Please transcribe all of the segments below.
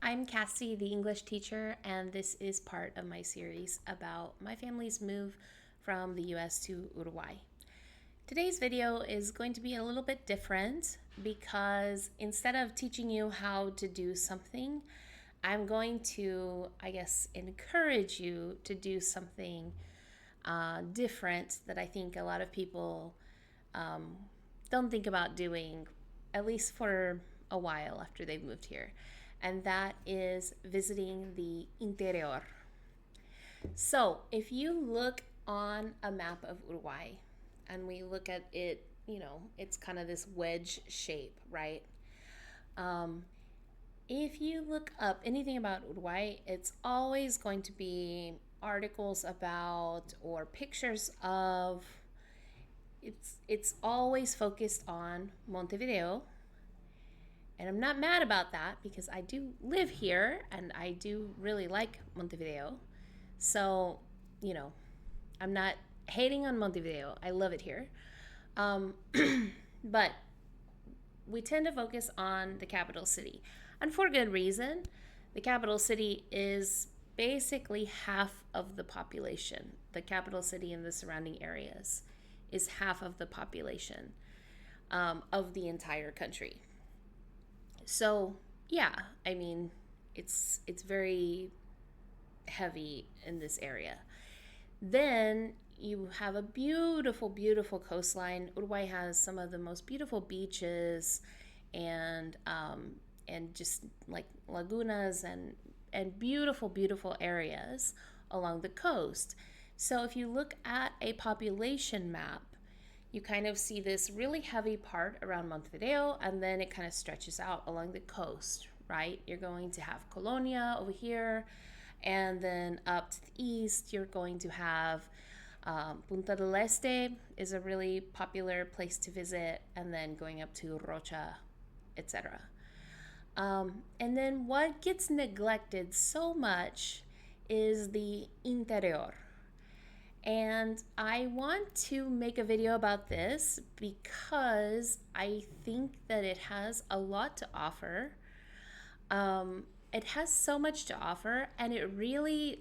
I'm Cassie, the English teacher, and this is part of my series about my family's move from the US to Uruguay. Today's video is going to be a little bit different because instead of teaching you how to do something, I'm going to, encourage you to do something different that I think a lot of people um, don't think about doing, at least for a while after they've moved here. And that is visiting the interior. So, if you look on a map of Uruguay and we look at it, it's kind of this wedge shape, right? Um, if you look up anything about Uruguay, it's always going to be articles about or pictures of. It's always focused on Montevideo, and I'm not mad about that because I do live here and I do really like Montevideo. So, you know, I'm not hating on Montevideo. I love it here. Um, but we tend to focus on the capital city. And for good reason. The capital city is basically half of the population. The capital city and the surrounding areas is half of the population of the entire country. So yeah, I mean, it's very heavy in this area. Then you have a beautiful, beautiful coastline. Uruguay has some of the most beautiful beaches and just like lagunas and beautiful, beautiful areas along the coast. So if you look at a population map, you kind of see this really heavy part around Montevideo, and then it kind of stretches out along the coast, right? You're going to have Colonia over here, and then up to the east, you're going to have Punta del Este is a really popular place to visit, and then going up to Rocha, etc. And then what gets neglected so much is the interior. And I want to make a video about this because I think that it has a lot to offer. It has so much to offer, and it really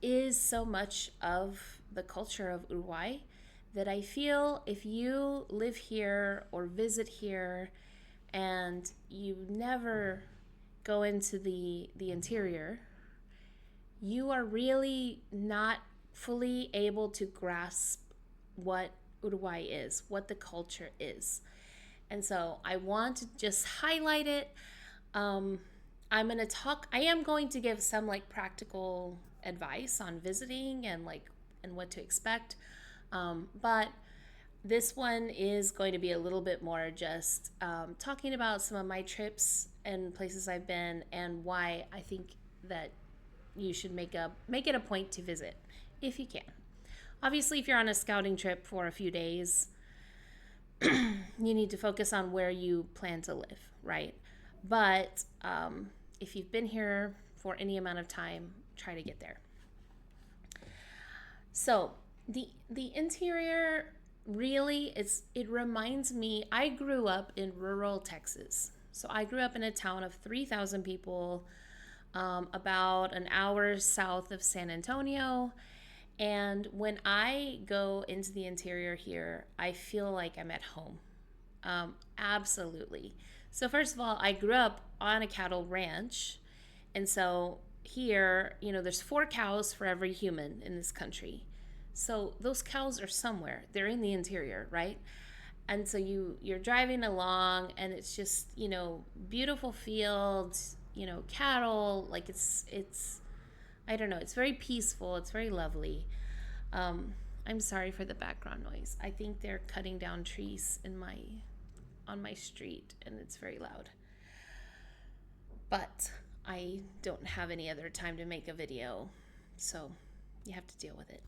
is so much of the culture of Uruguay that I feel if you live here or visit here and you never go into the interior, you are really not fully able to grasp what Uruguay is, what the culture is. And so I want to just highlight it. I am going to give some practical advice on visiting and what to expect. But this one is going to be a little bit more just talking about some of my trips and places I've been and why I think that you should make it a point to visit if you can. Obviously, if you're on a scouting trip for a few days, you need to focus on where you plan to live, right? But if you've been here for any amount of time, try to get there. So the interior really it reminds me. I grew up in rural Texas, so I grew up in a town of 3,000 people. About an hour south of San Antonio. And when I go into the interior here, I feel like I'm at home. Absolutely. So, first of all, I grew up on a cattle ranch. And so here, there's 4 cows for every human in this country. So those cows are somewhere. They're in the interior, right? And so you're driving along and it's just, beautiful fields, cattle. It's I don't know, it's very peaceful, it's very lovely. I'm sorry for the background noise. I think they're cutting down trees on my street and it's very loud. But I don't have any other time to make a video, so you have to deal with it.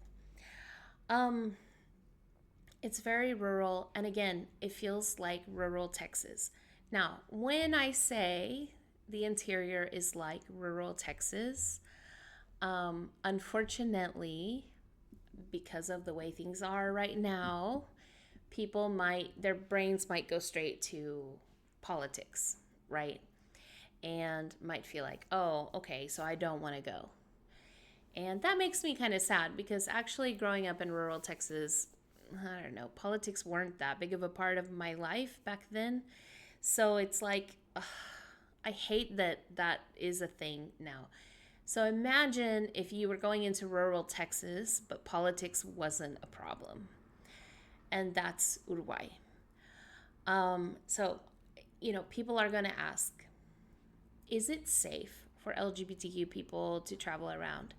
It's very rural, and again, it feels like rural Texas. Now, when I say the interior is like rural Texas, unfortunately, because of the way things are right now, their brains might go straight to politics, right? and might feel like, oh, okay, so I don't want to go. And that makes me kind of sad because actually growing up in rural Texas, I don't know, politics weren't that big of a part of my life back then. So it's like, ugh, I hate that that is a thing now. So imagine if you were going into rural Texas, but politics wasn't a problem. And that's Uruguay. So, people are going to ask, is it safe for LGBTQ people to travel around?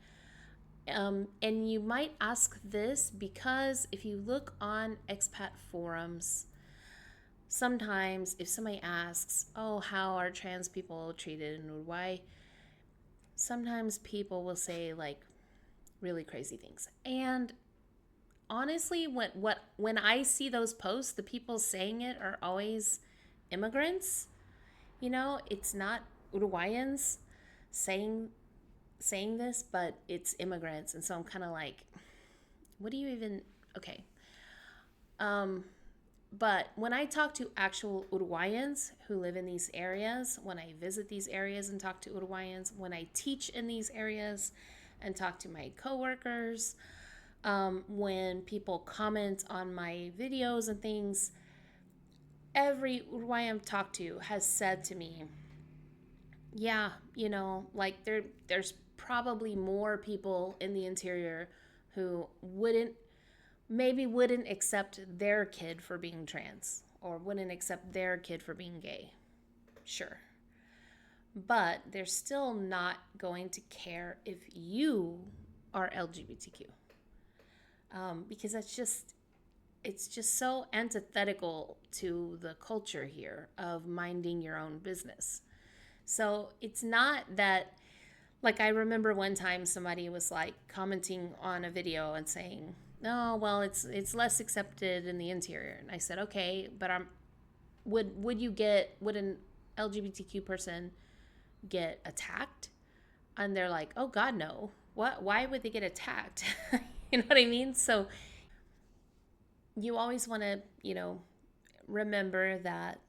And you might ask this because if you look on expat forums, sometimes if somebody asks, oh, how are trans people treated in Uruguay? Sometimes people will say like really crazy things. And honestly, when I see those posts, the people saying it are always immigrants. It's not Uruguayans saying this, but it's immigrants. And so I'm kind of like, what do you even okay. But when I talk to actual Uruguayans who live in these areas, when I visit these areas and talk to Uruguayans, when I teach in these areas and talk to my coworkers, when people comment on my videos and things, every Uruguayan I've talked to has said to me, yeah, like there's probably more people in the interior who wouldn't accept their kid for being trans or wouldn't accept their kid for being gay. Sure. But they're still not going to care if you are LGBTQ. Because it's just so antithetical to the culture here of minding your own business. So it's not that, like, I remember one time somebody was like commenting on a video and saying, no, well, it's less accepted in the interior. And I said, okay, but would an LGBTQ person get attacked? And they're like, oh God, no. What? Why would they get attacked? You know what I mean? So you always want to, remember that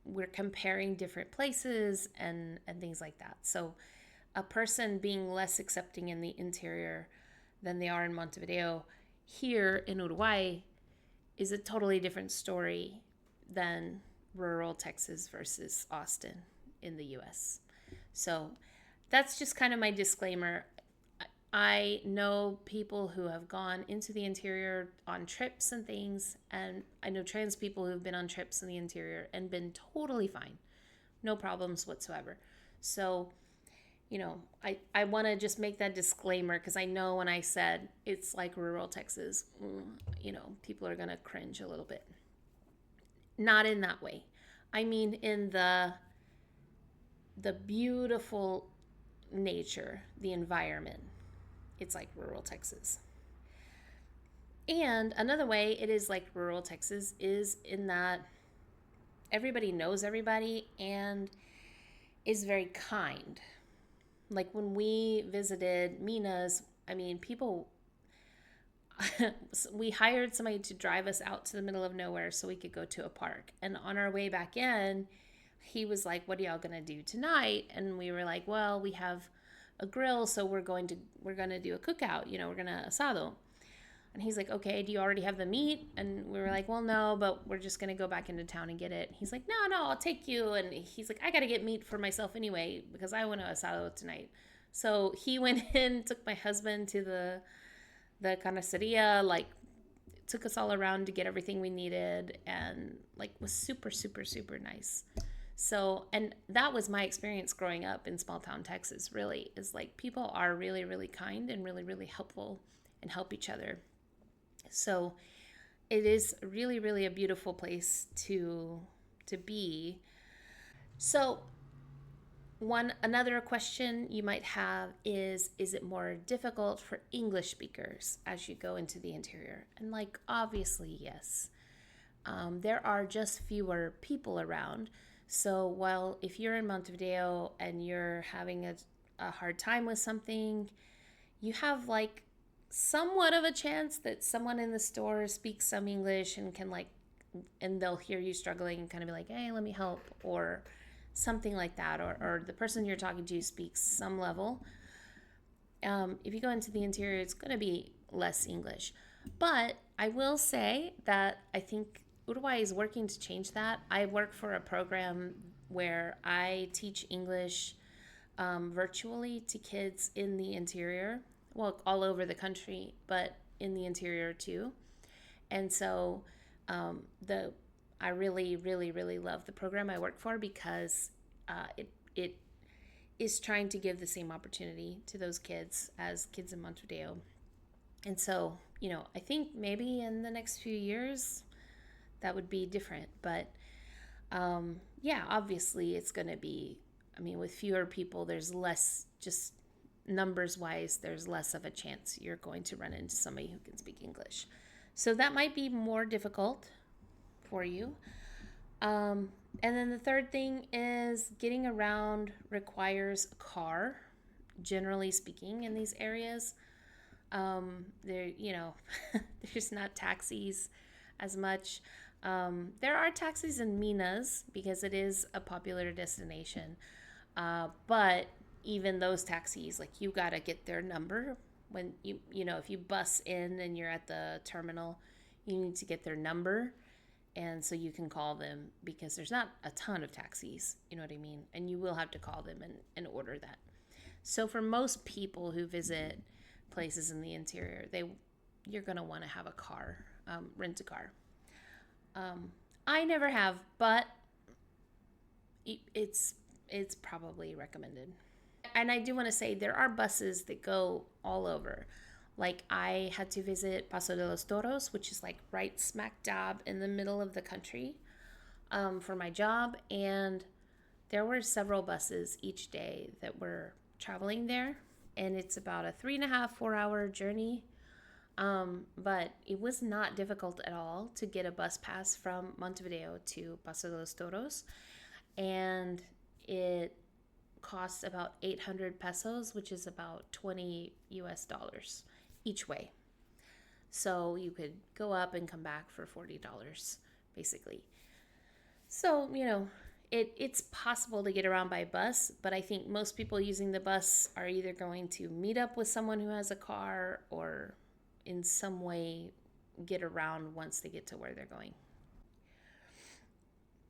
we're comparing different places and things like that. So a person being less accepting in the interior than they are in Montevideo here in Uruguay is a totally different story than rural Texas versus Austin in the US. So that's just kind of my disclaimer. I know people who have gone into the interior on trips and things, and I know trans people who've been on trips in the interior and been totally fine. No problems whatsoever. So, I want to just make that disclaimer because I know when I said it's like rural Texas, people are going to cringe a little bit. Not in that way. I mean in the beautiful nature, the environment. It's like rural Texas. And another way it is like rural Texas is in that everybody knows everybody and is very kind. Like when we visited Minas, I mean, people, we hired somebody to drive us out to the middle of nowhere so we could go to a park. And on our way back in, he was like, what are y'all going to do tonight? And we were like, well, we have a grill, so we're going to do a cookout, we're going to asado. And he's like, okay, do you already have the meat? And we were like, well, no, but we're just going to go back into town and get it. He's like, no, I'll take you. And he's like, I got to get meat for myself anyway because I want to asado tonight. So he went in, took my husband to the carniceria, like took us all around to get everything we needed and like was super, super, super nice. So, and that was my experience growing up in small town Texas, really, is like people are really, really kind and really, really helpful and help each other. So it is really, really a beautiful place to be. So another question you might have is it more difficult for English speakers as you go into the interior? And like, obviously, yes. There are just fewer people around. So while if you're in Montevideo and you're having a hard time with something, you have like somewhat of a chance that someone in the store speaks some English and can and they'll hear you struggling and kind of be like, hey, let me help, or something like that, or the person you're talking to speaks some level. If you go into the interior, it's going to be less English. But I will say that I think Uruguay is working to change that. I work for a program where I teach English virtually to kids in the interior, well, all over the country, but in the interior too. And so the I really, really, really love the program I work for because it is trying to give the same opportunity to those kids as kids in Montevideo. And so, I think maybe in the next few years that would be different. But yeah, obviously it's going to be, with fewer people, there's less, just numbers wise, there's less of a chance you're going to run into somebody who can speak English. So that might be more difficult for you. And then the third thing is getting around requires a car, generally speaking, in these areas. There, there's not taxis as much. There are taxis in Minas because it is a popular destination. But even those taxis, like you gotta get their number when if you bus in and you're at the terminal, you need to get their number. And so you can call them because there's not a ton of taxis, you know what I mean? And you will have to call them and order that. So for most people who visit places in the interior, you're going to want to have a car, rent a car. I never have, but it's probably recommended. And I do want to say there are buses that go all over. Like I had to visit Paso de los Toros, which is like right smack dab in the middle of the country for my job. And there were several buses each day that were traveling there. And it's about a 3.5, 4 hour journey. But it was not difficult at all to get a bus pass from Montevideo to Paso de los Toros. And it costs about 800 pesos, which is about $20 US each way. So you could go up and come back for $40 basically. So, it's possible to get around by bus, but I think most people using the bus are either going to meet up with someone who has a car or in some way get around once they get to where they're going.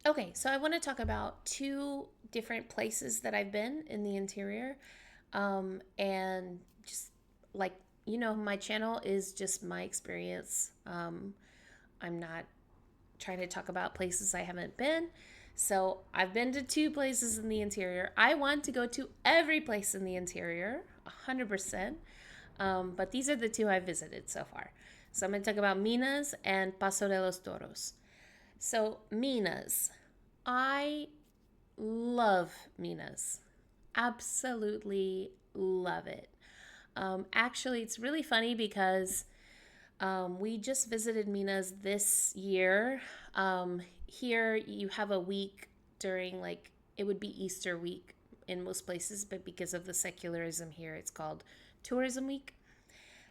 Okay, so I want to talk about 2 different places that I've been in the interior. And just like, my channel is just my experience. I'm not trying to talk about places I haven't been. So I've been to 2 places in the interior. I want to go to every place in the interior, 100%. But these are the 2 I've visited so far. So I'm going to talk about Minas and Paso de los Toros. So Minas, I love Minas. Absolutely love it. Actually, it's really funny because we just visited Minas this year. Here you have a week during it would be Easter week in most places, but because of the secularism here, it's called Tourism Week.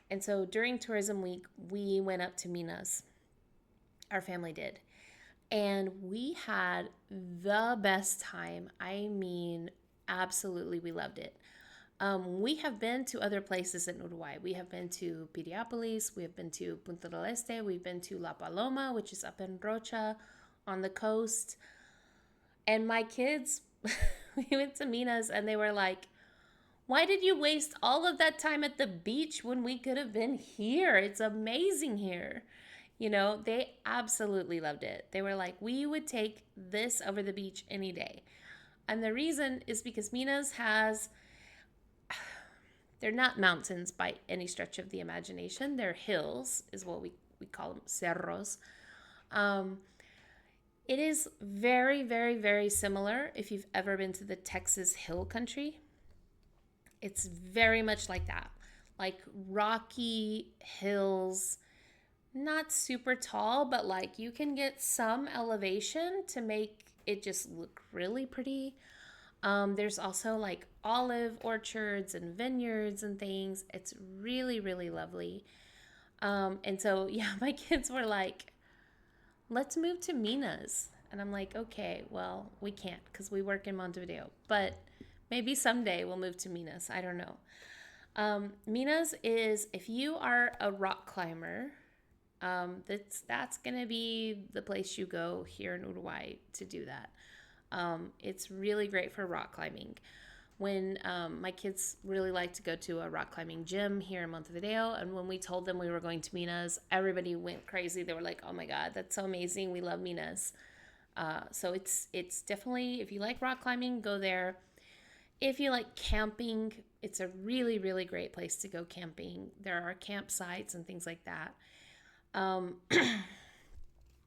And so during Tourism Week, we went up to Minas. Our family did. And we had the best time. Absolutely, we loved it. We have been to other places in Uruguay. We have been to Piriápolis. We have been to Punta del Este. We've been to La Paloma, which is up in Rocha on the coast. And my kids, we went to Minas and they were like, why did you waste all of that time at the beach when we could have been here? It's amazing here. They absolutely loved it. They were like, we would take this over the beach any day. And the reason is because Minas they're not mountains by any stretch of the imagination. They're hills, is what we call them, cerros. It is very, very, very similar if you've ever been to the Texas hill country. It's very much like that. Like rocky hills, not super tall, but you can get some elevation to make it just look really pretty. There's also olive orchards and vineyards and things. It's really, really lovely. And so, yeah, my kids were like, let's move to Minas. And I'm like, okay, well, we can't because we work in Montevideo. But maybe someday we'll move to Minas. I don't know. Minas is, if you are a rock climber, that's gonna be the place you go here in Uruguay to do that. It's really great for rock climbing. When my kids really like to go to a rock climbing gym here in Montevideo, and when we told them we were going to Minas, everybody went crazy. They were like, "Oh my God, that's so amazing! We love Minas." So it's definitely, if you like rock climbing, go there. If you like camping, it's a really really great place to go camping. There are campsites and things like that. Um,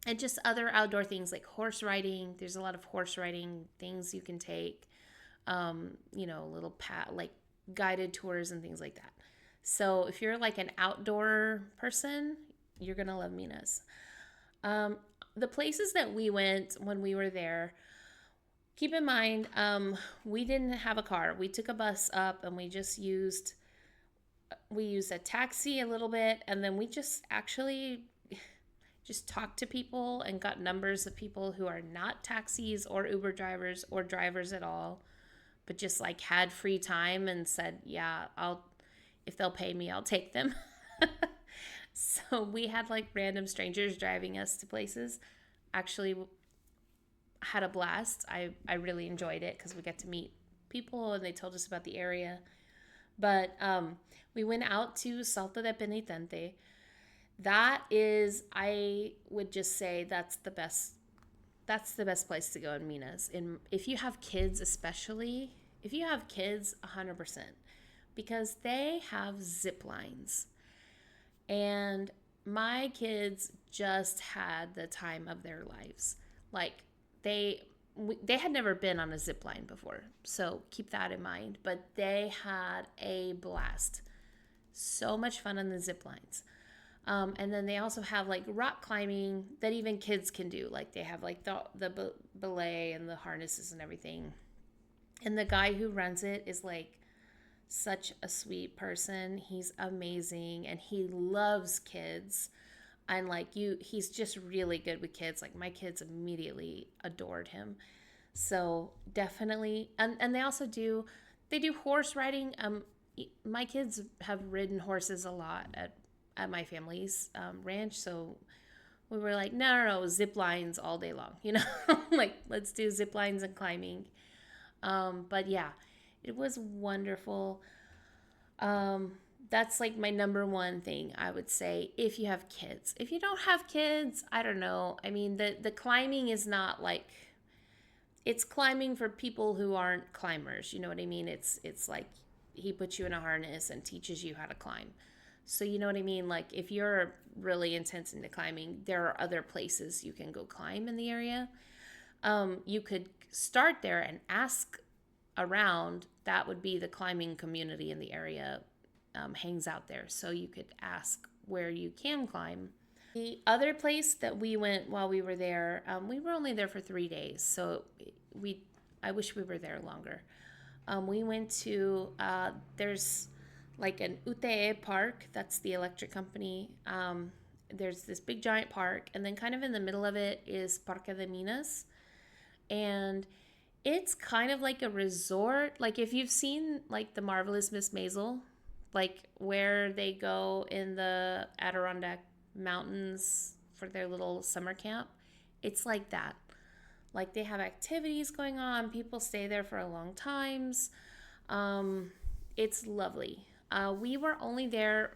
and just other outdoor things like horse riding. There's a lot of horse riding things you can take. Little like guided tours and things like that. So if you're like an outdoor person, you're gonna love Minas. Um, the places that we went when we were there, keep in mind, we didn't have a car. We took a bus up, and we used a taxi a little bit, and then we just actually just talked to people and got numbers of people who are not taxis or Uber drivers or drivers at all, but just like had free time and said, yeah, if they'll pay me, I'll take them. So we had like random strangers driving us to places. Actually, had a blast. I really enjoyed it because we got to meet people and they told us about the area. But we went out to Salto de Penitente. That is, I would just say that's the best. That's the best place to go in Minas. If you have kids, especially if you have kids, 100%, because they have zip lines, and my kids just had the time of their lives. Like they they had never been on a zip line before, so keep that in mind. But they had a blast. So much fun on the zip lines. And then they also have like rock climbing that even kids can do. Like they have like the belay and the harnesses and everything. And the guy who runs it is like such a sweet person. He's amazing and he loves kids. And like he's just really good with kids. Like my kids immediately adored him. So definitely, and they do horse riding. My kids have ridden horses a lot at my family's ranch, so we were like, no, zip lines all day long, like let's do zip lines and climbing. But yeah, it was wonderful. That's like my number one thing I would say if you have kids. If you don't have kids, I don't know. I mean, the climbing is not like, it's climbing for people who aren't climbers. You know what I mean? It's like he puts you in a harness and teaches you how to climb. So you know what I mean? Like if you're really intense into climbing, there are other places you can go climb in the area. You could start there and ask around. That would be the climbing community in the area hangs out there. So you could ask where you can climb. The other place that we went while we were there, we were only there for 3 days, so I wish we were there longer. We went to there's like an UTE park, that's the electric company. There's this big giant park, and then kind of in the middle of it is Parque de Minas, and it's kind of like a resort. Like if you've seen like the Marvelous Miss Maisel, like where they go in the Adirondack Mountains for their little summer camp, it's like that. Like they have activities going on, people stay there for a long times. It's lovely. We were only there,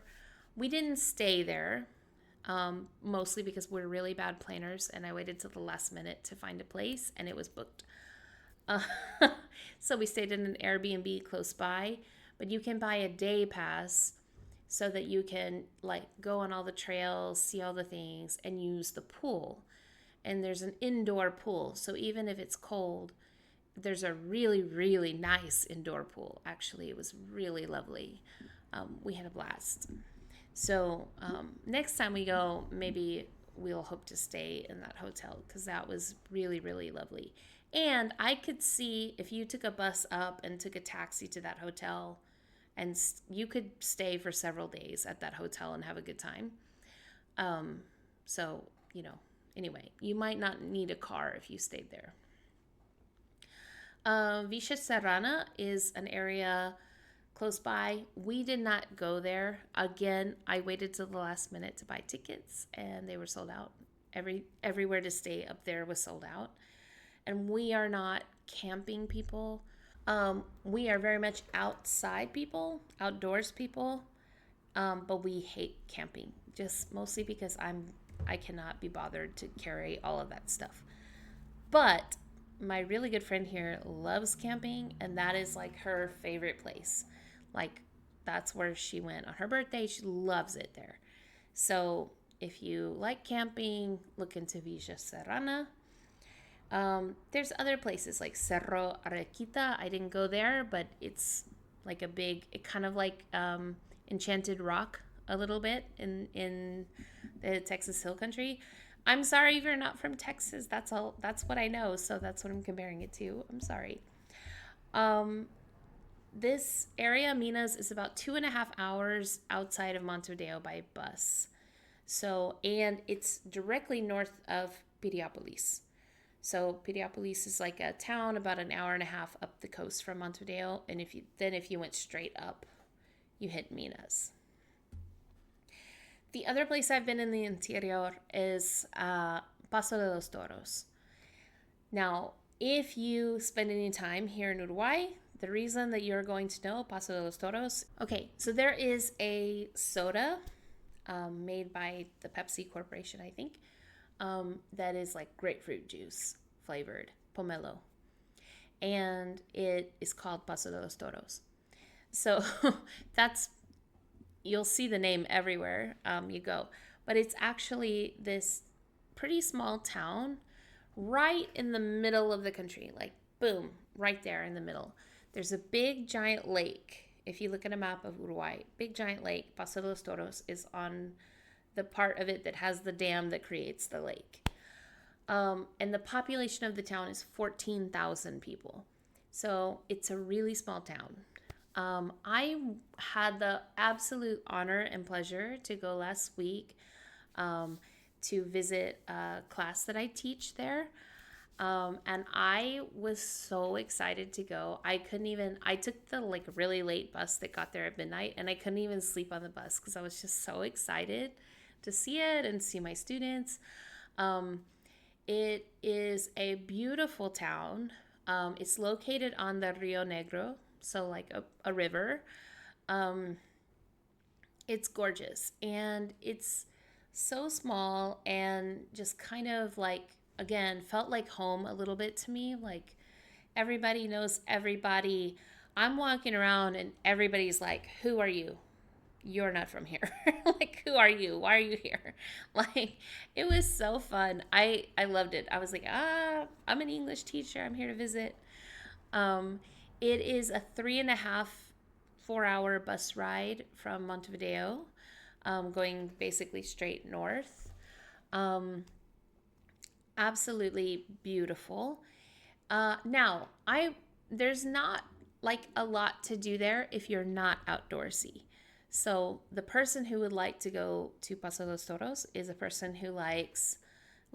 we didn't stay there, mostly because we're really bad planners and I waited till the last minute to find a place and it was booked. uh, so we stayed in an Airbnb close by, but you can buy a day pass so that you can like go on all the trails, see all the things, and use the pool. And there's an indoor pool, so even if it's cold, there's a really really nice indoor pool. Actually, it was really lovely. We had a blast. So next time we go, maybe we'll hope to stay in that hotel because that was really really lovely. And I could see if you took a bus up and took a taxi to that hotel, and you could stay for several days at that hotel and have a good time. So Anyway, you might not need a car if you stayed there. Villa Serrana is an area close by. We did not go there. Again, I waited till the last minute to buy tickets and they were sold out. Everywhere to stay up there was sold out. And we are not camping people. We are very much outside people, outdoors people. But we hate camping, just mostly because I cannot be bothered to carry all of that stuff. But my really good friend here loves camping, and that is like her favorite place. Like, that's where she went on her birthday. She loves it there. So if you like camping, look into Villa Serrana. There's other places like Cerro Arequita. I didn't go there, but it's like it kind of like Enchanted Rock a little bit in the Texas Hill Country. I'm sorry if you're not from Texas. That's what I know, so that's what I'm comparing it to. I'm sorry. This area, Minas, is about 2.5 hours outside of Montevideo by bus. So, and it's directly north of Piriápolis. So Piriápolis is like a town about an hour and a half up the coast from Montevideo, and if you went straight up, you hit Minas. The other place I've been in the interior is Paso de los Toros. Now, if you spend any time here in Uruguay, the reason that you're going to know Paso de los Toros, okay, so there is a soda made by the Pepsi Corporation, I think, that is like grapefruit juice flavored, pomelo. And it is called Paso de los Toros. So you'll see the name everywhere you go. But it's actually this pretty small town right in the middle of the country. Like, boom, right there in the middle. There's a big giant lake. If you look at a map of Uruguay, big giant lake, Paso de los Toros, is on the part of it that has the dam that creates the lake. And the population of the town is 14,000 people. So it's a really small town. I had the absolute honor and pleasure to go last week to visit a class that I teach there. And I was so excited to go. I took the like really late bus that got there at midnight, and I couldn't even sleep on the bus because I was just so excited to see it and see my students. It is a beautiful town. It's located on the Rio Negro, so like a river. It's gorgeous, and it's so small and just kind of like, again, felt like home a little bit to me. Like, everybody knows everybody. I'm walking around and everybody's like, who are you? You're not from here. Like, who are you? Why are you here? Like, it was so fun. I loved it. I was like, I'm an English teacher. I'm here to visit. It is a 3.5, 4-hour bus ride from Montevideo, going basically straight north. Absolutely beautiful. Now, there's not like a lot to do there if you're not outdoorsy. So the person who would like to go to Paso de los Toros is a person who likes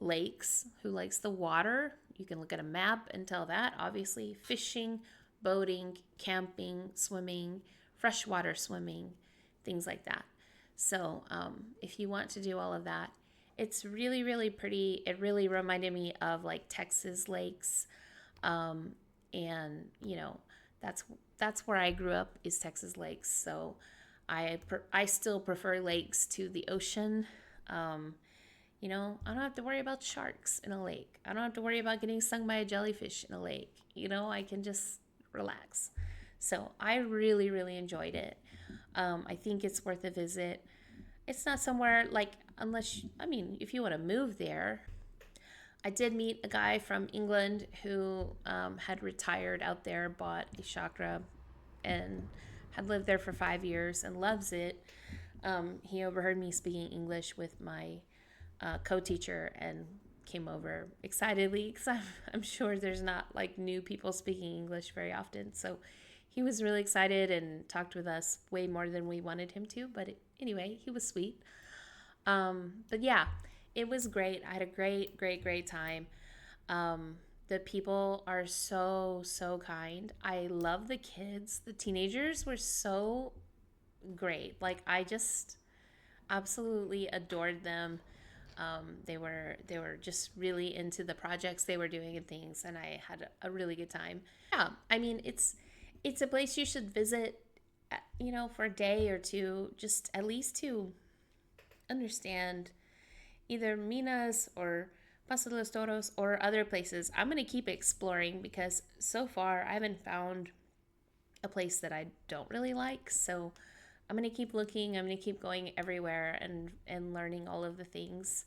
lakes, who likes the water. You can look at a map and tell that. Obviously, fishing, boating, camping, swimming, freshwater swimming, things like that. So if you want to do all of that, it's really, really pretty. It really reminded me of like Texas lakes. And, you know, that's where I grew up, is Texas lakes. So I still prefer lakes to the ocean. You know, I don't have to worry about sharks in a lake. I don't have to worry about getting stung by a jellyfish in a lake. You know, I can just relax. So I really, really enjoyed it. I think it's worth a visit. It's not somewhere like, if you want to move there. I did meet a guy from England who had retired out there, bought a chakra, and had lived there for 5 years and loves it. He overheard me speaking English with my co-teacher and came over excitedly, because I'm sure there's not like new people speaking English very often. So he was really excited and talked with us way more than we wanted him to. But anyway, he was sweet. But yeah, It was great. I had a great time. Um, the people are so kind. I love the kids. The teenagers were so great. Like I just absolutely adored them. They were just really into the projects they were doing and things, and I had a really good time. Yeah, I mean it's a place you should visit, for a day or two, just at least to understand either Minas or Paso de los Toros or other places. I'm gonna keep exploring because so far I haven't found a place that I don't really like. So I'm gonna keep looking. I'm gonna keep going everywhere and learning all of the things.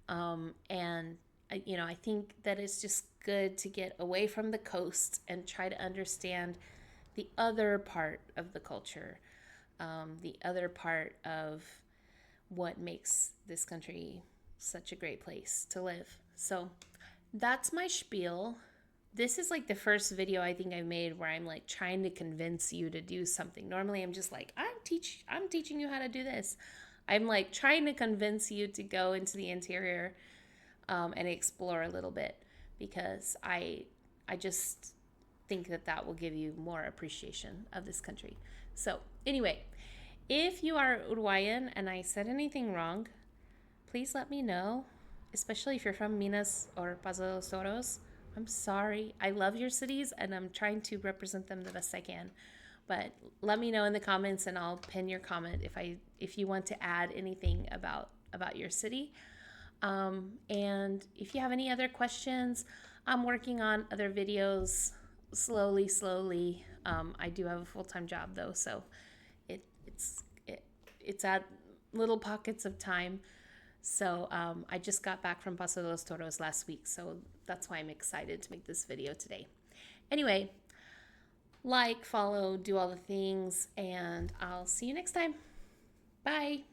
And I think that it's just good to get away from the coast and try to understand the other part of the culture, the other part of what makes this country such a great place to live. So that's my spiel. This is like the first video I think I've made where I'm like trying to convince you to do something. Normally I'm just like, I'm teaching you how to do this. I'm like trying to convince you to go into the interior, and explore a little bit, because I just think that that will give you more appreciation of this country. So anyway, if you are Uruguayan and I said anything wrong, please let me know, especially if you're from Minas or Paso de los Toros. I'm sorry. I love your cities and I'm trying to represent them the best I can. But let me know in the comments and I'll pin your comment if you want to add anything about your city. And if you have any other questions, I'm working on other videos slowly. I do have a full-time job though, so it's at little pockets of time. So I just got back from Paso de los Toros last week, so that's why I'm excited to make this video today. Anyway, like, follow, do all the things, and I'll see you next time. Bye.